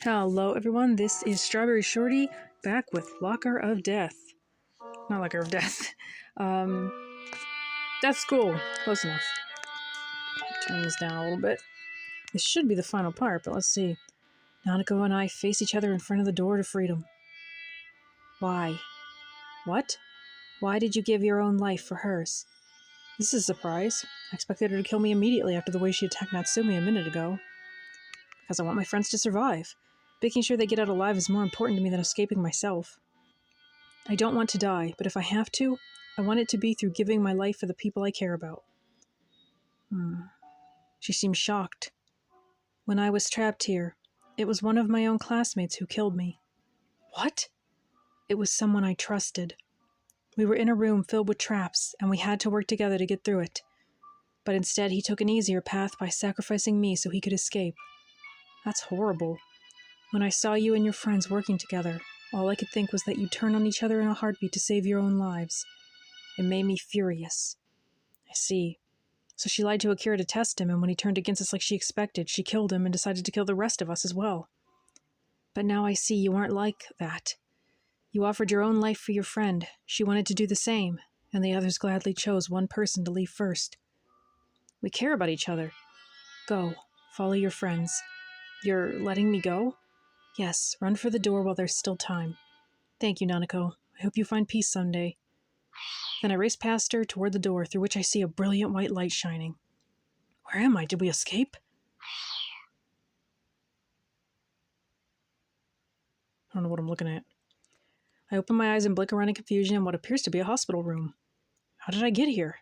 Hello everyone, this is StrawberryShorty back with Locker of Death. Not Locker of Death. Death School. Close enough. Turn this down a little bit. This should be the final part, but let's see. Nanako and I face each other in front of the door to freedom. Why? What? Why did you give your own life for hers? This is a surprise. I expected her to kill me immediately after the way she attacked Natsumi a minute ago. Because I want my friends to survive. Making sure they get out alive is more important to me than escaping myself. I don't want to die, but if I have to, I want it to be through giving my life for the people I care about. She seemed shocked. When I was trapped here, it was one of my own classmates who killed me. What? It was someone I trusted. We were in a room filled with traps, and we had to work together to get through it. But instead, he took an easier path by sacrificing me so he could escape. That's horrible. When I saw you and your friends working together, all I could think was that you'd turn on each other in a heartbeat to save your own lives. It made me furious. I see. So she lied to Akira to test him, and when he turned against us like she expected, she killed him and decided to kill the rest of us as well. But now I see you aren't like that. You offered your own life for your friend. She wanted to do the same, and the others gladly chose one person to leave first. We care about each other. Go. Follow your friends. You're letting me go? Yes, run for the door while there's still time. Thank you, Nanako. I hope you find peace someday. Then I race past her toward the door, through which I see a brilliant white light shining. Where am I? Did we escape? I don't know what I'm looking at. I open my eyes and blink around in confusion in what appears to be a hospital room. How did I get here?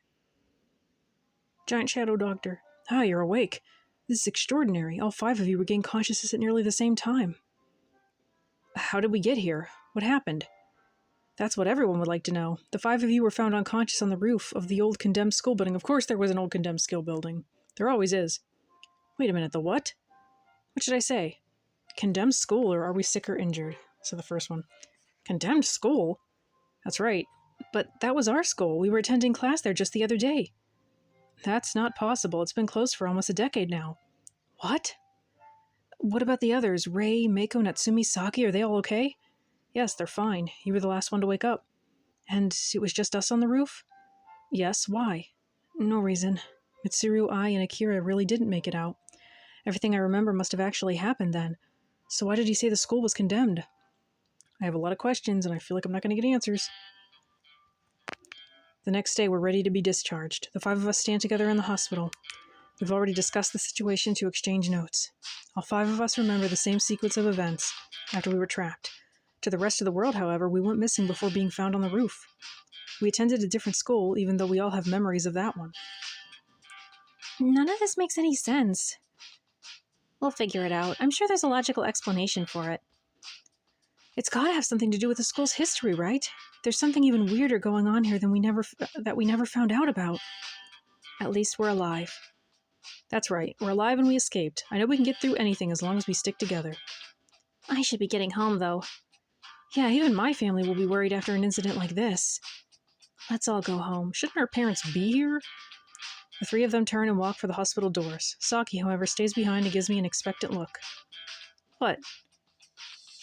Giant Shadow Doctor. Ah, you're awake. This is extraordinary. All 5 of you regained consciousness at nearly the same time. How did we get here? What happened? That's what everyone would like to know. The 5 of you were found unconscious on the roof of the old condemned school building. Of course there was an old condemned school building. There always is. Wait a minute, the what? What should I say? Condemned school, or are we sick or injured? So the first one. Condemned school? That's right. But that was our school. We were attending class there just the other day. That's not possible. It's been closed for almost a decade now. What? What about the others? Rei, Mako, Natsumi, Saki, are they all okay? Yes, they're fine. You were the last one to wake up. And it was just us on the roof? Yes, why? No reason. Mitsuru, I, and Akira really didn't make it out. Everything I remember must have actually happened then. So why did he say the school was condemned? I have a lot of questions, and I feel like I'm not going to get answers. The next day, we're ready to be discharged. The 5 of us stand together in the hospital. We've already discussed the situation to exchange notes. All 5 of us remember the same sequence of events after we were trapped. To the rest of the world, however, we went missing before being found on the roof. We attended a different school, even though we all have memories of that one. None of this makes any sense. We'll figure it out. I'm sure there's a logical explanation for it. It's gotta have something to do with the school's history, right? There's something even weirder going on here than we never found out about. At least we're alive. That's right, we're alive and we escaped. I know we can get through anything as long as we stick together. I should be getting home, though. Yeah, even my family will be worried after an incident like this. Let's all go home. Shouldn't our parents be here? The 3 of them turn and walk for the hospital doors. Saki, however, stays behind and gives me an expectant look. What?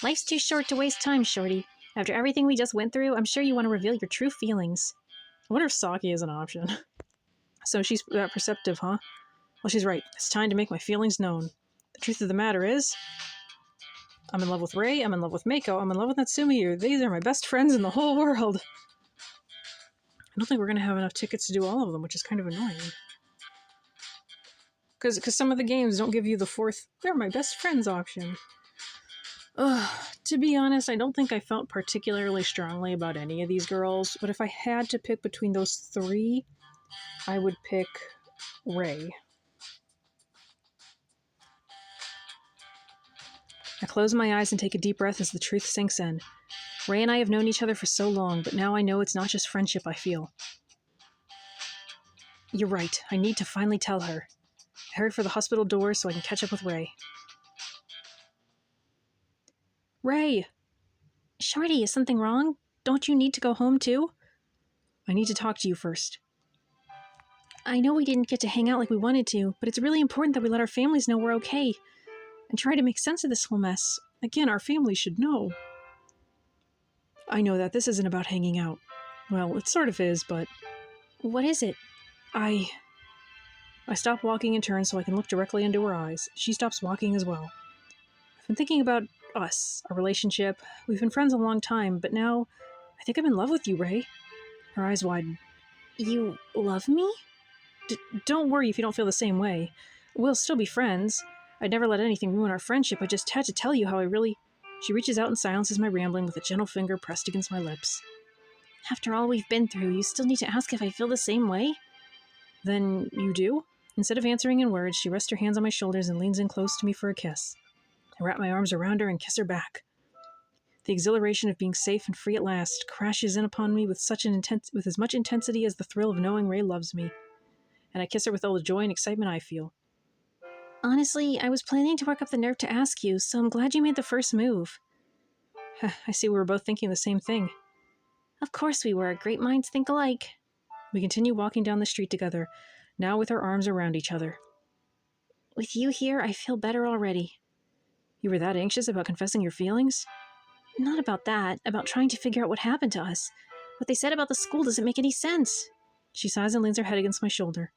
Life's too short to waste time, Shorty. After everything we just went through, I'm sure you want to reveal your true feelings. I wonder if Saki is an option. So she's that perceptive, huh? Well, she's right. It's time to make my feelings known. The truth of the matter is, I'm in love with Rei, I'm in love with Mako, I'm in love with Natsumi. These are my best friends in the whole world. I don't think we're going to have enough tickets to do all of them, which is kind of annoying. Because some of the games don't give you the 4th, they're my best friends option. To be honest, I don't think I felt particularly strongly about any of these girls, but if I had to pick between those 3, I would pick Rei. I close my eyes and take a deep breath as the truth sinks in. Rei and I have known each other for so long, but now I know it's not just friendship I feel. You're right, I need to finally tell her. I hurry for the hospital doors so I can catch up with Rei. Rei! Shorty, is something wrong? Don't you need to go home too? I need to talk to you first. I know we didn't get to hang out like we wanted to, but it's really important that we let our families know we're okay. and try to make sense of this whole mess. Again, our family should know. I know that this isn't about hanging out. Well, it sort of is, but... What is it? I stop walking and turn so I can look directly into her eyes. She stops walking as well. I've been thinking about us, our relationship. We've been friends a long time, but now I think I'm in love with you, Ray. Her eyes widen. You love me? Don't worry if you don't feel the same way. We'll still be friends. I'd never let anything ruin our friendship. I just had to tell you how I really... She reaches out and silences my rambling with a gentle finger pressed against my lips. After all we've been through, you still need to ask if I feel the same way? Then you do? Instead of answering in words, she rests her hands on my shoulders and leans in close to me for a kiss. I wrap my arms around her and kiss her back. The exhilaration of being safe and free at last crashes in upon me with as much intensity as the thrill of knowing Ray loves me. And I kiss her with all the joy and excitement I feel. Honestly, I was planning to work up the nerve to ask you, so I'm glad you made the first move. I see we were both thinking the same thing. Of course we were. Great minds think alike. We continue walking down the street together, now with our arms around each other. With you here, I feel better already. You were that anxious about confessing your feelings? Not about that, about trying to figure out what happened to us. What they said about the school doesn't make any sense. She sighs and leans her head against my shoulder.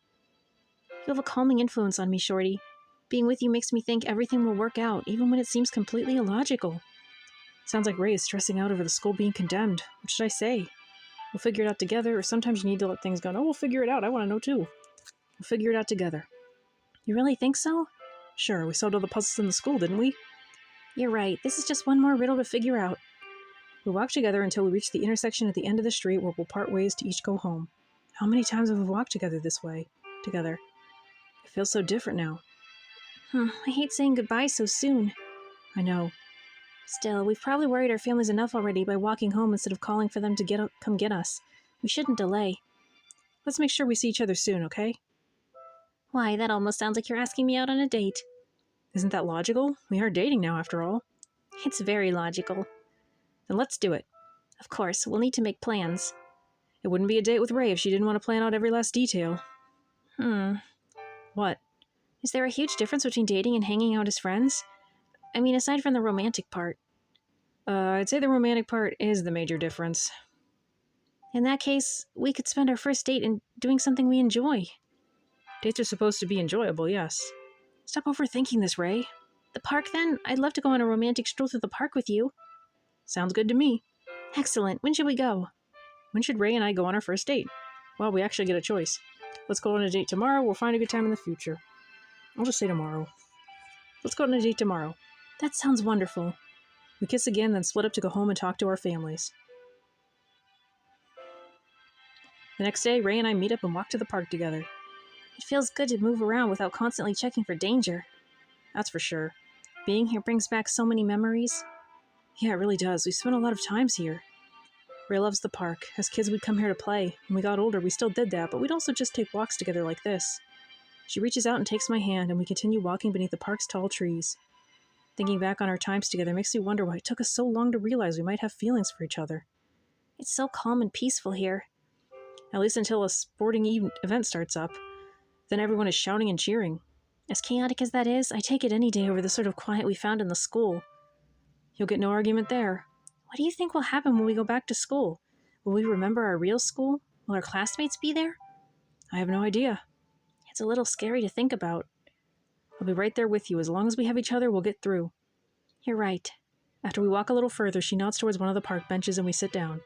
You have a calming influence on me, Shorty. Being with you makes me think everything will work out, even when it seems completely illogical. Sounds like Ray is stressing out over the school being condemned. What should I say? We'll figure it out together, or sometimes you need to let things go. No, we'll figure it out. I want to know too. We'll figure it out together. You really think so? Sure, we solved all the puzzles in the school, didn't we? You're right. This is just one more riddle to figure out. We walk together until we reach the intersection at the end of the street where we'll part ways to each go home. How many times have we walked together this way? Together. It feels so different now. I hate saying goodbye so soon. I know. Still, we've probably worried our families enough already by walking home instead of calling for them to come get us. We shouldn't delay. Let's make sure we see each other soon, okay? Why, that almost sounds like you're asking me out on a date. Isn't that logical? We are dating now, after all. It's very logical. Then let's do it. Of course, we'll need to make plans. It wouldn't be a date with Ray if she didn't want to plan out every last detail. What? Is there a huge difference between dating and hanging out as friends? I mean, aside from the romantic part. I'd say the romantic part is the major difference. In that case, we could spend our first date in doing something we enjoy. Dates are supposed to be enjoyable, yes. Stop overthinking this, Ray. The park, then? I'd love to go on a romantic stroll through the park with you. Sounds good to me. Excellent. When should we go? When should Ray and I go on our first date? Well, we actually get a choice. Let's go on a date tomorrow. We'll find a good time in the future. I'll just say tomorrow. Let's go on a date tomorrow. That sounds wonderful. We kiss again, then split up to go home and talk to our families. The next day, Ray and I meet up and walk to the park together. It feels good to move around without constantly checking for danger. That's for sure. Being here brings back so many memories. Yeah, it really does. We spent a lot of times here. Ray loves the park. As kids, we'd come here to play. When we got older, we still did that, but we'd also just take walks together like this. She reaches out and takes my hand, and we continue walking beneath the park's tall trees. Thinking back on our times together makes me wonder why it took us so long to realize we might have feelings for each other. It's so calm and peaceful here. At least until a sporting event starts up. Then everyone is shouting and cheering. As chaotic as that is, I take it any day over the sort of quiet we found in the school. You'll get no argument there. What do you think will happen when we go back to school? Will we remember our real school? Will our classmates be there? I have no idea. It's a little scary to think about. I'll be right there with you. As long as we have each other, we'll get through. You're right. After we walk a little further, she nods towards one of the park benches and we sit down.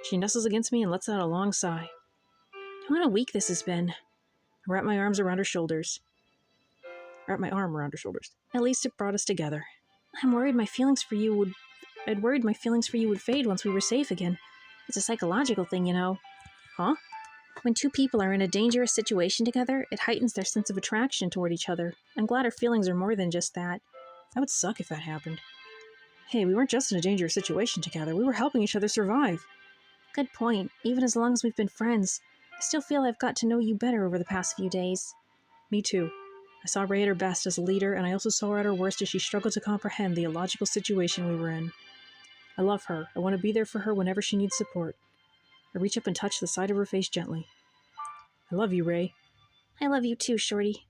She nestles against me and lets out a long sigh. What a week this has been. I wrap my arm around her shoulders. At least it brought us together. I'd worried my feelings for you would fade once we were safe again. It's a psychological thing, you know. Huh? When two people are in a dangerous situation together, it heightens their sense of attraction toward each other. I'm glad our feelings are more than just that. That would suck if that happened. Hey, we weren't just in a dangerous situation together. We were helping each other survive. Good point. Even as long as we've been friends, I still feel I've got to know you better over the past few days. Me too. I saw Ray at her best as a leader, and I also saw her at her worst as she struggled to comprehend the illogical situation we were in. I love her. I want to be there for her whenever she needs support. I reach up and touch the side of her face gently. I love you, Ray. I love you too, Shorty.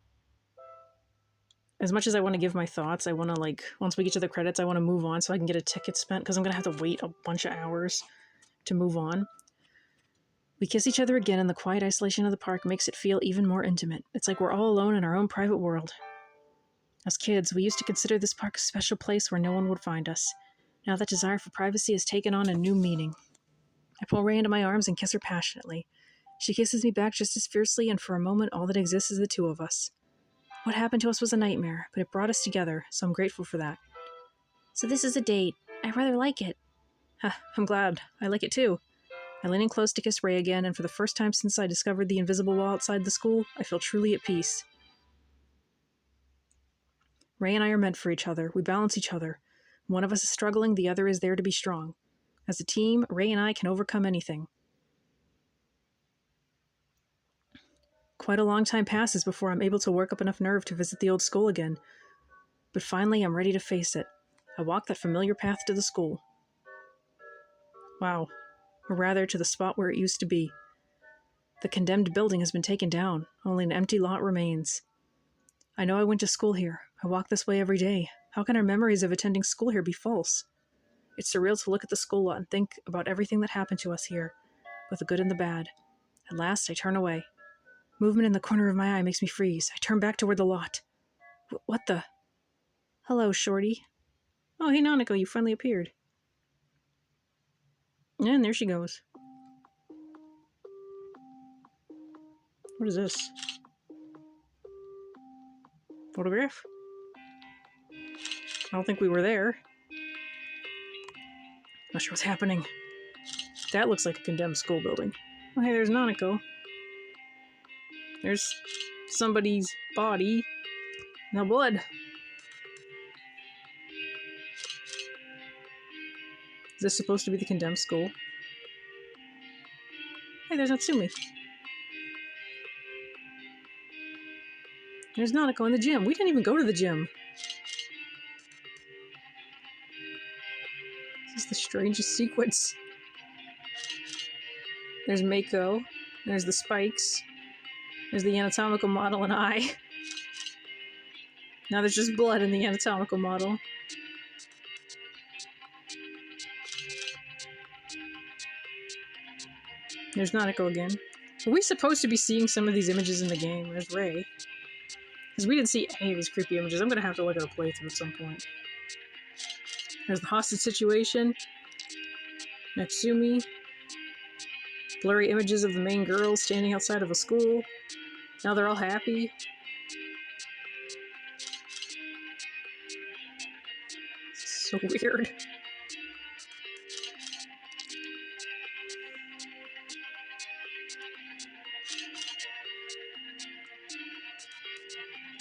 as much as I want to give my thoughts, I want to, like, once we get to the credits, I want to move on so I can get a ticket spent, because I'm going to have to wait a bunch of hours to move on. We kiss each other again, and the quiet isolation of the park makes it feel even more intimate. It's like we're all alone in our own private world. As kids, we used to consider this park a special place where no one would find us. Now that desire for privacy has taken on a new meaning. I pull Ray into my arms and kiss her passionately. She kisses me back just as fiercely, and for a moment all that exists is the two of us. What happened to us was a nightmare, but it brought us together, so I'm grateful for that. So this is a date. I rather like it. I'm glad. I like it too. I lean in close to kiss Ray again, and for the first time since I discovered the invisible wall outside the school, I feel truly at peace. Ray and I are meant for each other. We balance each other. One of us is struggling, the other is there to be strong. As a team, Ray and I can overcome anything. Quite a long time passes before I'm able to work up enough nerve to visit the old school again. But finally, I'm ready to face it. I walk that familiar path to the school. Wow. Or rather, to the spot where it used to be. The condemned building has been taken down. Only an empty lot remains. I know I went to school here. I walk this way every day. How can our memories of attending school here be false? It's surreal to look at the school lot and think about everything that happened to us here, both the good and the bad. At last, I turn away. Movement in the corner of my eye makes me freeze. I turn back toward the lot. What the? Hello, Shorty. Oh, hey, Nanako, you finally appeared. And there she goes. What is this? Photograph? I don't think we were there. Not sure what's happening. That looks like a condemned school building. Oh, hey, there's Nanako. There's somebody's body. No blood. Is this supposed to be the condemned school? Hey, there's Natsumi. There's Nanako in the gym. We didn't even go to the gym. This is the strangest sequence. There's Mako. There's the spikes. There's the anatomical model and eye. Now there's just blood in the anatomical model. There's Nanako again. Are we supposed to be seeing some of these images in the game? There's Ray. Because we didn't see any of these creepy images. I'm going to have to look at a playthrough at some point. There's the hostage situation. Natsumi. Blurry images of the main girls standing outside of a school. Now they're all happy. So weird.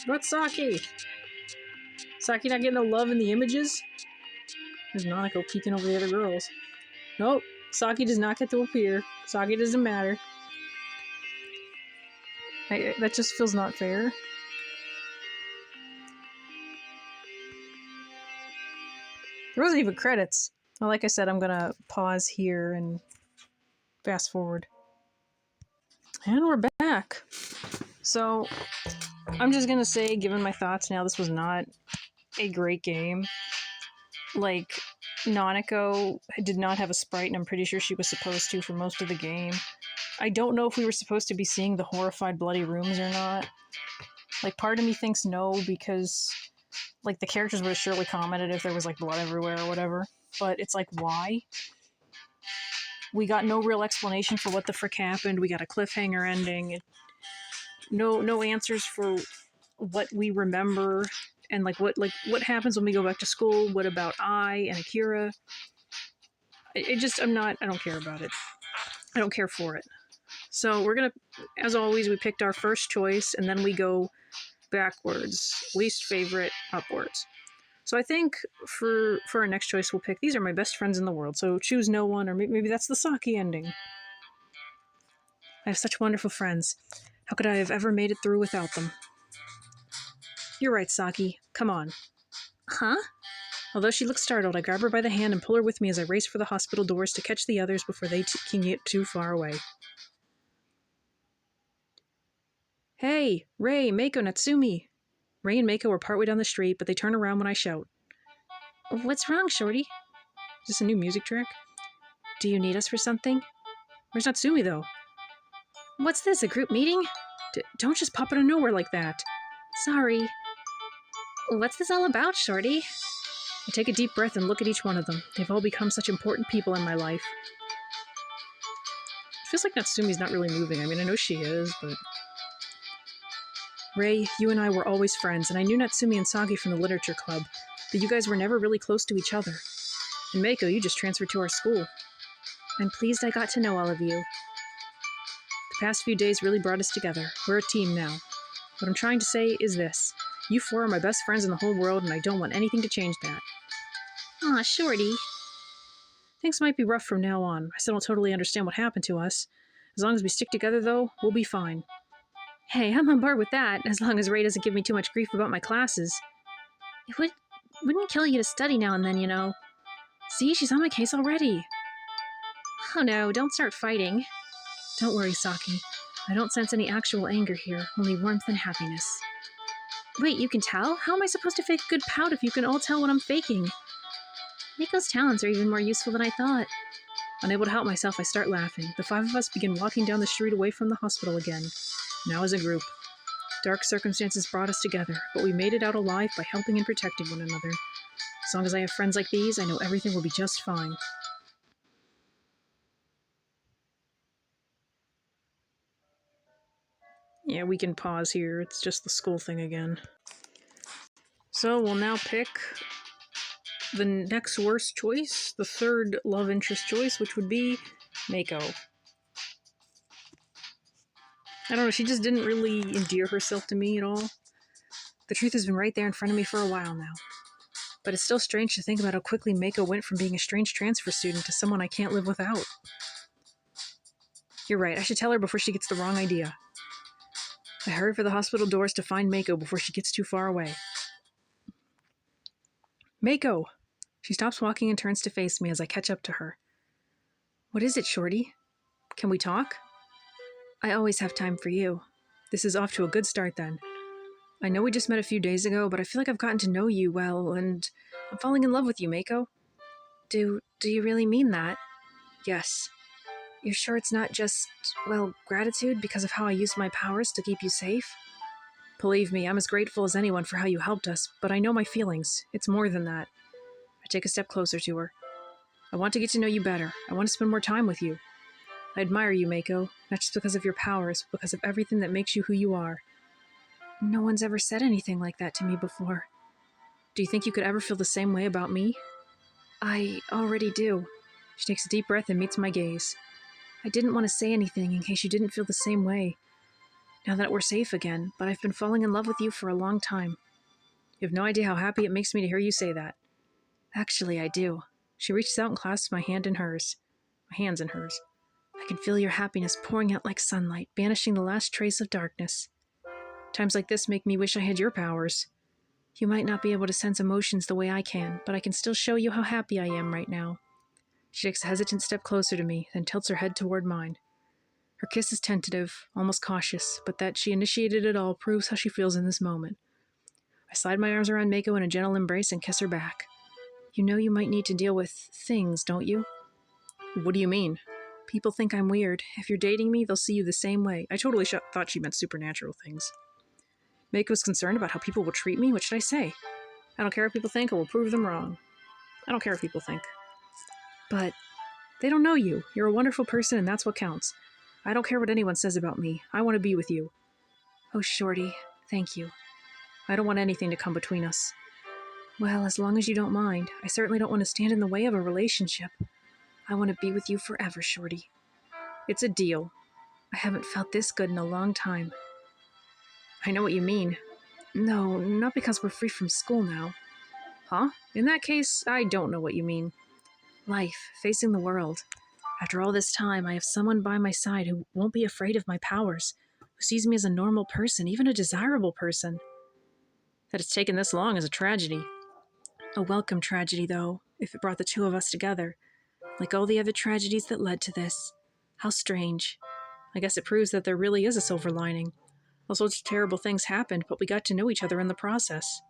What's Saki? Saki not getting no love in the images? There's Nanako peeking over the other girls. Nope. Saki does not get to appear. Saki doesn't matter. That just feels not fair. There wasn't even credits. Well, like I said, I'm gonna pause here and fast forward. And we're back. So, I'm just gonna say, given my thoughts now, this was not a great game. Like, Nanako did not have a sprite, and I'm pretty sure she was supposed to for most of the game. I don't know if we were supposed to be seeing the horrified bloody rooms or not. Like, part of me thinks no, because, like, the characters would have surely commented if there was, like, blood everywhere or whatever. But it's like, why? We got no real explanation for what the frick happened. We got a cliffhanger ending. No answers for what we remember and what happens when we go back to school. What about Ai and Akira? I don't care about it. I don't care for it. So we're gonna, as always, we picked our first choice and then we go backwards, least favorite upwards. So I think for our next choice we'll pick, these are my best friends in the world, so choose no one, or maybe that's the Saki ending. I have such wonderful friends. How could I have ever made it through without them? You're right, Saki. Come on. Huh? Although she looks startled, I grab her by the hand and pull her with me as I race for the hospital doors to catch the others before they can get too far away. Hey, Ray, Mako, Natsumi. Ray and Mako are partway down the street, but they turn around when I shout. What's wrong, Shorty? Is this a new music track? Do you need us for something? Where's Natsumi, though? What's this, a group meeting? Don't just pop out of nowhere like that. Sorry. What's this all about, Shorty? I take a deep breath and look at each one of them. They've all become such important people in my life. It feels like Natsumi's not really moving. I mean, I know she is, but... Ray, you and I were always friends, and I knew Natsumi and Sagi from the literature club, but you guys were never really close to each other. And Mako, you just transferred to our school. I'm pleased I got to know all of you. The past few days really brought us together. We're a team now. What I'm trying to say is this. You four are my best friends in the whole world, and I don't want anything to change that. Aw, Shorty. Things might be rough from now on. I still don't totally understand what happened to us. As long as we stick together, though, we'll be fine. Hey, I'm on board with that, as long as Ray doesn't give me too much grief about my classes. It wouldn't kill you to study now and then, you know. See, she's on my case already. Oh no, don't start fighting. Don't worry, Saki. I don't sense any actual anger here, only warmth and happiness. Wait, you can tell? How am I supposed to fake a good pout if you can all tell what I'm faking? Miko's talents are even more useful than I thought. Unable to help myself, I start laughing. The five of us begin walking down the street away from the hospital again, now as a group. Dark circumstances brought us together, but we made it out alive by helping and protecting one another. As long as I have friends like these, I know everything will be just fine. Yeah, we can pause here. It's just the school thing again. So we'll now pick the next worst choice, the third love interest choice, which would be Mako. I don't know, she just didn't really endear herself to me at all. The truth has been right there in front of me for a while now. But it's still strange to think about how quickly Mako went from being a strange transfer student to someone I can't live without. You're right, I should tell her before she gets the wrong idea. I hurry for the hospital doors to find Mako before she gets too far away. Mako! She stops walking and turns to face me as I catch up to her. What is it, Shorty? Can we talk? I always have time for you. This is off to a good start then. I know we just met a few days ago, but I feel like I've gotten to know you well, and I'm falling in love with you, Mako. Do you really mean that? Yes. You're sure it's not just, well, gratitude because of how I used my powers to keep you safe? Believe me, I'm as grateful as anyone for how you helped us, but I know my feelings. It's more than that. I take a step closer to her. I want to get to know you better. I want to spend more time with you. I admire you, Mako, not just because of your powers, but because of everything that makes you who you are. No one's ever said anything like that to me before. Do you think you could ever feel the same way about me? I already do. She takes a deep breath and meets my gaze. I didn't want to say anything in case you didn't feel the same way. Now that we're safe again, but I've been falling in love with you for a long time. You have no idea how happy it makes me to hear you say that. Actually, I do. She reaches out and clasps my hand in hers. My hands in hers. I can feel your happiness pouring out like sunlight, banishing the last trace of darkness. Times like this make me wish I had your powers. You might not be able to sense emotions the way I can, but I can still show you how happy I am right now. She takes a hesitant step closer to me, then tilts her head toward mine. Her kiss is tentative, almost cautious, but that she initiated it all proves how she feels in this moment. I slide my arms around Mako in a gentle embrace and kiss her back. You know you might need to deal with things, don't you? What do you mean? People think I'm weird. If you're dating me, they'll see you the same way. I totally thought she meant supernatural things. Mako's concerned about how people will treat me. What should I say? I don't care what people think or will prove them wrong. I don't care what people think. But they don't know you. You're a wonderful person and that's what counts. I don't care what anyone says about me. I want to be with you. Oh, Shorty, thank you. I don't want anything to come between us. Well, as long as you don't mind, I certainly don't want to stand in the way of a relationship. I want to be with you forever, Shorty. It's a deal. I haven't felt this good in a long time. I know what you mean. No, not because we're free from school now. Huh? In that case, I don't know what you mean. Life, facing the world. After all this time, I have someone by my side who won't be afraid of my powers, who sees me as a normal person, even a desirable person. That it's taken this long is a tragedy. A welcome tragedy, though, if it brought the two of us together. Like all the other tragedies that led to this. How strange. I guess it proves that there really is a silver lining. All sorts of terrible things happened, but we got to know each other in the process.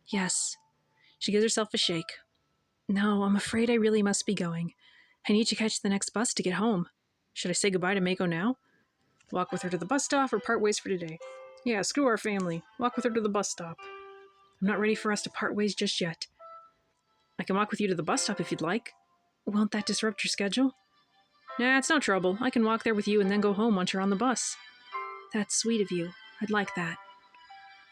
Yes. She gives herself a shake. No, I'm afraid I really must be going. I need to catch the next bus to get home. Should I say goodbye to Mako now? Walk with her to the bus stop or part ways for today? Yeah, screw our family. Walk with her to the bus stop. I'm not ready for us to part ways just yet. I can walk with you to the bus stop if you'd like. Won't that disrupt your schedule? Nah, it's no trouble. I can walk there with you and then go home once you're on the bus. That's sweet of you. I'd like that.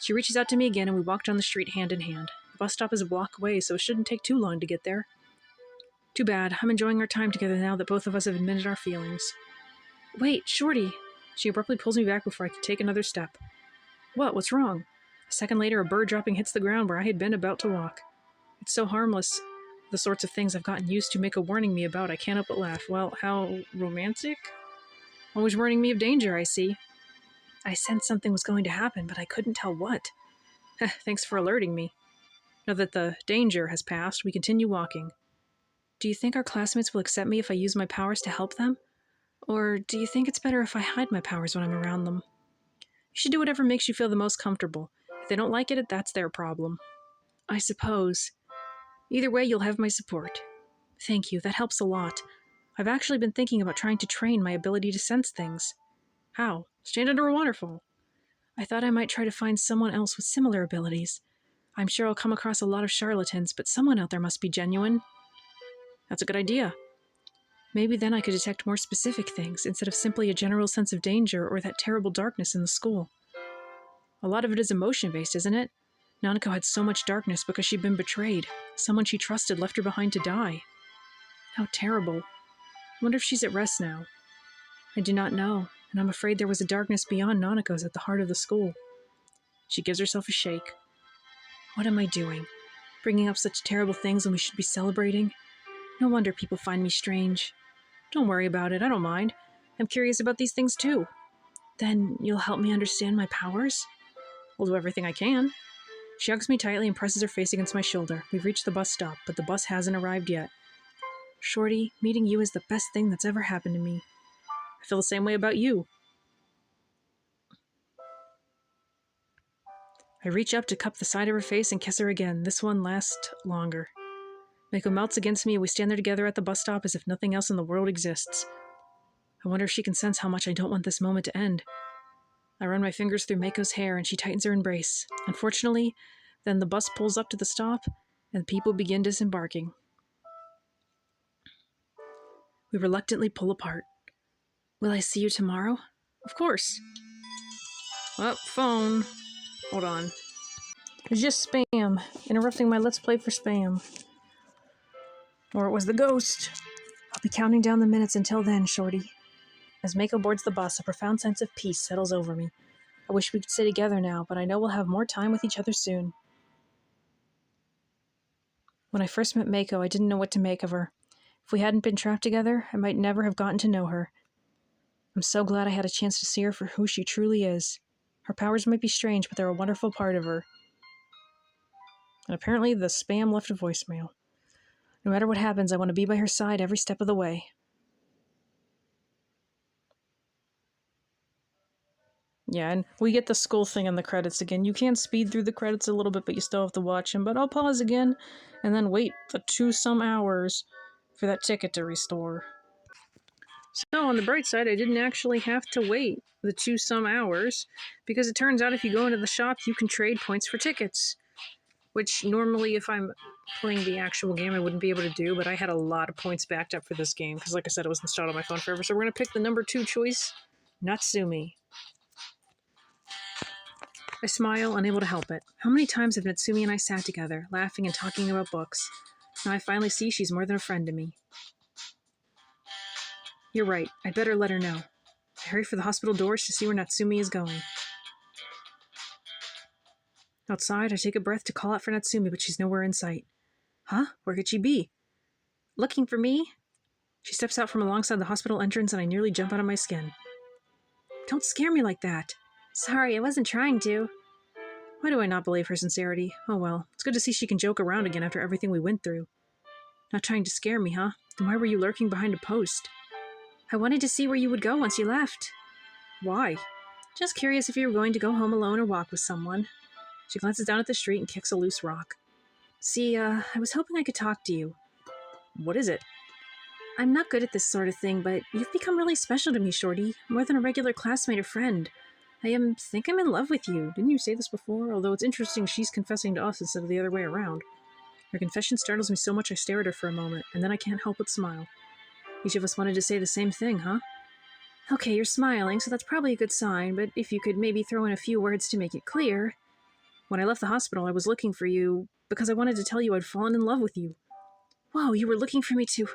She reaches out to me again and we walk down the street hand in hand. The bus stop is a block away, so it shouldn't take too long to get there. Too bad. I'm enjoying our time together now that both of us have admitted our feelings. Wait, Shorty! She abruptly pulls me back before I can take another step. What? What's wrong? A second later, a bird dropping hits the ground where I had been about to walk. It's so harmless. The sorts of things I've gotten used to Mako warning me about, I can't help but laugh. Well, how romantic? Always warning me of danger, I see. I sensed something was going to happen, but I couldn't tell what. Thanks for alerting me. Now that the danger has passed, we continue walking. Do you think our classmates will accept me if I use my powers to help them? Or do you think it's better if I hide my powers when I'm around them? You should do whatever makes you feel the most comfortable. If they don't like it, that's their problem. I suppose. Either way, you'll have my support. Thank you, that helps a lot. I've actually been thinking about trying to train my ability to sense things. How? Stand under a waterfall. I thought I might try to find someone else with similar abilities. I'm sure I'll come across a lot of charlatans, but someone out there must be genuine. That's a good idea. Maybe then I could detect more specific things instead of simply a general sense of danger or that terrible darkness in the school. A lot of it is emotion-based, isn't it? Nanako had so much darkness because she'd been betrayed. Someone she trusted left her behind to die. How terrible. I wonder if she's at rest now. I do not know, and I'm afraid there was a darkness beyond Nanako's at the heart of the school. She gives herself a shake. What am I doing? Bringing up such terrible things when we should be celebrating? No wonder people find me strange. Don't worry about it, I don't mind. I'm curious about these things too. Then you'll help me understand my powers? I'll do everything I can. She hugs me tightly and presses her face against my shoulder. We've reached the bus stop, but the bus hasn't arrived yet. Shorty, meeting you is the best thing that's ever happened to me. I feel the same way about you. I reach up to cup the side of her face and kiss her again. This one lasts longer. Mako melts against me and we stand there together at the bus stop as if nothing else in the world exists. I wonder if she can sense how much I don't want this moment to end. I run my fingers through Mako's hair and she tightens her embrace. Unfortunately, then the bus pulls up to the stop and people begin disembarking. We reluctantly pull apart. Will I see you tomorrow? Of course. Oh, phone. Hold on. It's just spam. Interrupting my Let's Play for spam. Or it was the ghost. I'll be counting down the minutes until then, Shorty. As Mako boards the bus, a profound sense of peace settles over me. I wish we could stay together now, but I know we'll have more time with each other soon. When I first met Mako, I didn't know what to make of her. If we hadn't been trapped together, I might never have gotten to know her. I'm so glad I had a chance to see her for who she truly is. Her powers might be strange, but they're a wonderful part of her. And apparently the spam left a voicemail. No matter what happens, I want to be by her side every step of the way. Yeah, and we get the school thing in the credits again. You can speed through the credits a little bit, but you still have to watch them. But I'll pause again, and then wait for 2-some hours for that ticket to restore. So, on the bright side, I didn't actually have to wait the 2-some hours, because it turns out if you go into the shop, you can trade points for tickets. Which normally, if I'm playing the actual game, I wouldn't be able to do, but I had a lot of points backed up for this game, because like I said, it was installed on my phone forever. So we're going to pick the number 2 choice, Natsumi. I smile, unable to help it. How many times have Natsumi and I sat together, laughing and talking about books? Now I finally see she's more than a friend to me. You're right, I'd better let her know. I hurry for the hospital doors to see where Natsumi is going. Outside, I take a breath to call out for Natsumi, but she's nowhere in sight. Huh? Where could she be? Looking for me? She steps out from alongside the hospital entrance and I nearly jump out of my skin. Don't scare me like that. Sorry, I wasn't trying to. Why do I not believe her sincerity? Oh well, it's good to see she can joke around again after everything we went through. Not trying to scare me, huh? Then why were you lurking behind a post? I wanted to see where you would go once you left. Why? Just curious if you were going to go home alone or walk with someone. She glances down at the street and kicks a loose rock. See, I was hoping I could talk to you. What is it? I'm not good at this sort of thing, but you've become really special to me, Shorty. More than a regular classmate or friend. I think I'm in love with you. Didn't you say this before? Although it's interesting she's confessing to us instead of the other way around. Her confession startles me so much I stare at her for a moment, and then I can't help but smile. Each of us wanted to say the same thing, huh? Okay, you're smiling, so that's probably a good sign, but if you could maybe throw in a few words to make it clear. When I left the hospital, I was looking for you because I wanted to tell you I'd fallen in love with you. Whoa, you were looking for me too.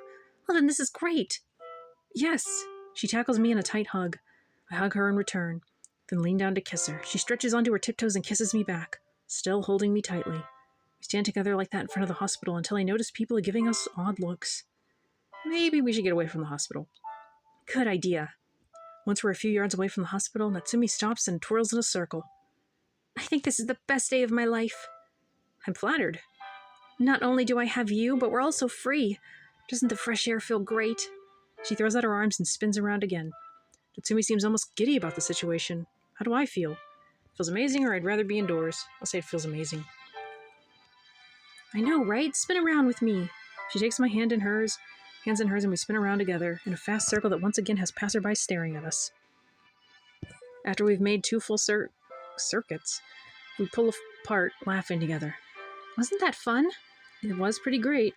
Well, then this is great. Yes. She tackles me in a tight hug. I hug her in return, then lean down to kiss her. She stretches onto her tiptoes and kisses me back, still holding me tightly. We stand together like that in front of the hospital until I notice people are giving us odd looks. Maybe we should get away from the hospital. Good idea. Once we're a few yards away from the hospital, Natsumi stops and twirls in a circle. I think this is the best day of my life. I'm flattered. Not only do I have you, but we're also free. Doesn't the fresh air feel great? She throws out her arms and spins around again. Natsumi seems almost giddy about the situation. How do I feel? It feels amazing, or I'd rather be indoors. I'll say it feels amazing. I know, right? Spin around with me. She takes my hands in hers, and we spin around together in a fast circle that once again has passersby staring at us. After we've made 2 full circuits, we pull apart, laughing together. Wasn't that fun? It was pretty great.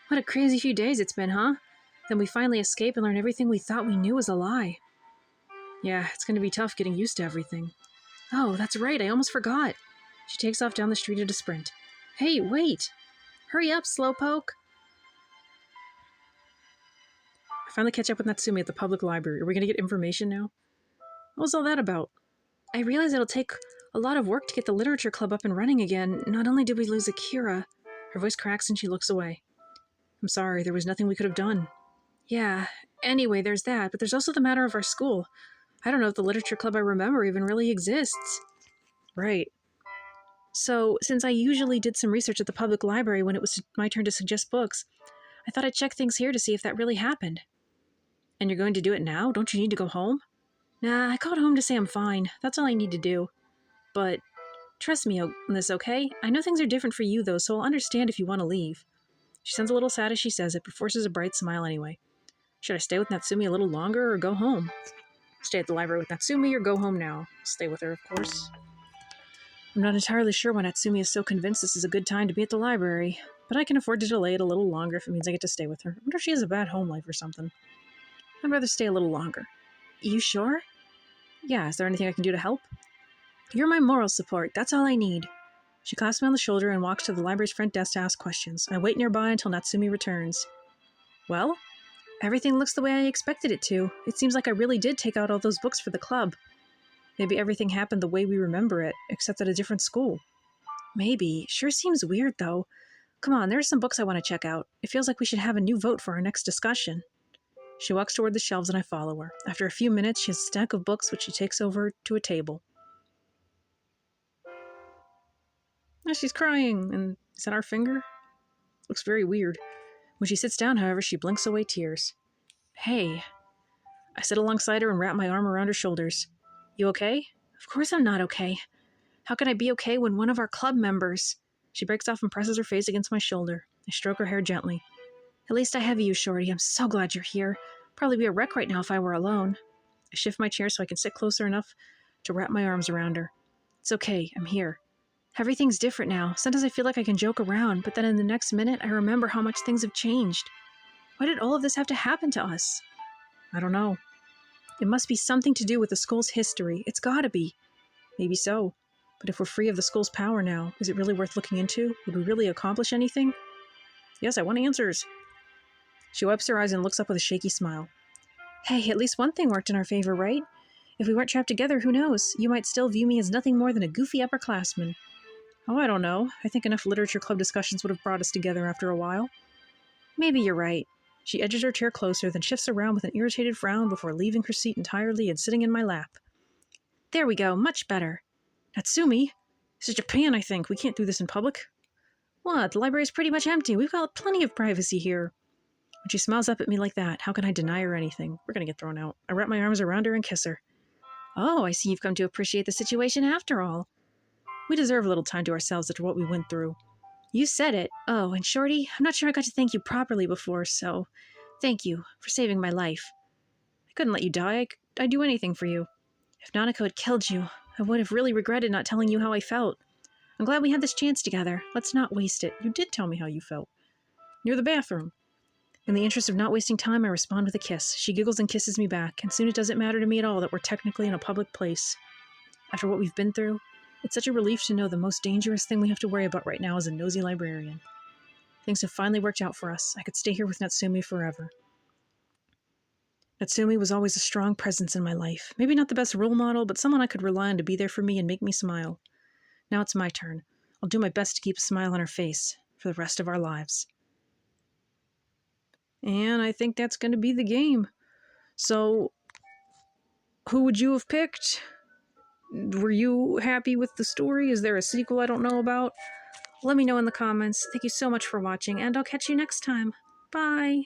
What a crazy few days it's been, huh? Then we finally escape and learn everything we thought we knew was a lie. Yeah, it's going to be tough getting used to everything. Oh, that's right, I almost forgot. She takes off down the street at a sprint. Hey, wait! Hurry up, slowpoke! I finally catch up with Natsumi at the public library. Are we going to get information now? What was all that about? I realize it'll take a lot of work to get the literature club up and running again. Not only did we lose Akira... Her voice cracks and she looks away. I'm sorry, there was nothing we could have done. Yeah, anyway, there's that, but there's also the matter of our school. I don't know if the literature club I remember even really exists. Right. So, since I usually did some research at the public library when it was my turn to suggest books, I thought I'd check things here to see if that really happened. And you're going to do it now? Don't you need to go home? Nah, I called home to say I'm fine. That's all I need to do. But trust me on this, okay? I know things are different for you, though, so I'll understand if you want to leave. She sounds a little sad as she says it, but forces a bright smile anyway. Should I stay with Natsumi a little longer or go home? Stay at the library with Natsumi or go home now? Stay with her, of course. I'm not entirely sure why Natsumi is so convinced this is a good time to be at the library, but I can afford to delay it a little longer if it means I get to stay with her. I wonder if she has a bad home life or something. I'd rather stay a little longer. You sure? Yeah, is there anything I can do to help? You're my moral support. That's all I need. She clasps me on the shoulder and walks to the library's front desk to ask questions. I wait nearby until Natsumi returns. Well? Everything looks the way I expected it to. It seems like I really did take out all those books for the club. Maybe everything happened the way we remember it, except at a different school. Maybe. Sure seems weird, though. Come on, there are some books I want to check out. It feels like we should have a new vote for our next discussion. She walks toward the shelves and I follow her. After a few minutes, she has a stack of books which she takes over to a table. Oh, she's crying. And is that our finger? Looks very weird. When she sits down, however, she blinks away tears. Hey. I sit alongside her and wrap my arm around her shoulders. You okay? Of course I'm not okay. How can I be okay when one of our club members... She breaks off and presses her face against my shoulder. I stroke her hair gently. At least I have you, Shorty. I'm so glad you're here. Probably be a wreck right now if I were alone. I shift my chair so I can sit closer enough to wrap my arms around her. It's okay. I'm here. Everything's different now. Sometimes I feel like I can joke around, but then in the next minute, I remember how much things have changed. Why did all of this have to happen to us? I don't know. It must be something to do with the school's history. It's gotta be. Maybe so. But if we're free of the school's power now, is it really worth looking into? Would we really accomplish anything? Yes, I want answers. She wipes her eyes and looks up with a shaky smile. Hey, at least one thing worked in our favor, right? If we weren't trapped together, who knows? You might still view me as nothing more than a goofy upperclassman. Oh, I don't know. I think enough literature club discussions would have brought us together after a while. Maybe you're right. She edges her chair closer, then shifts around with an irritated frown before leaving her seat entirely and sitting in my lap. There we go, much better. Natsumi? This is Japan, I think. We can't do this in public. What? The library's pretty much empty. We've got plenty of privacy here. When she smiles up at me like that, how can I deny her anything? We're going to get thrown out. I wrap my arms around her and kiss her. Oh, I see you've come to appreciate the situation after all. We deserve a little time to ourselves after what we went through. You said it. Oh, and Shorty, I'm not sure I got to thank you properly before, so thank you for saving my life. I couldn't let you die. I'd do anything for you. If Nanako had killed you, I would have really regretted not telling you how I felt. I'm glad we had this chance together. Let's not waste it. You did tell me how you felt. Near the bathroom. In the interest of not wasting time, I respond with a kiss. She giggles and kisses me back, and soon it doesn't matter to me at all that we're technically in a public place. After what we've been through, it's such a relief to know the most dangerous thing we have to worry about right now is a nosy librarian. Things have finally worked out for us. I could stay here with Natsumi forever. Natsumi was always a strong presence in my life. Maybe not the best role model, but someone I could rely on to be there for me and make me smile. Now it's my turn. I'll do my best to keep a smile on her face for the rest of our lives. And I think that's going to be the game. So, who would you have picked? Were you happy with the story? Is there a sequel I don't know about? Let me know in the comments. Thank you so much for watching, and I'll catch you next time. Bye!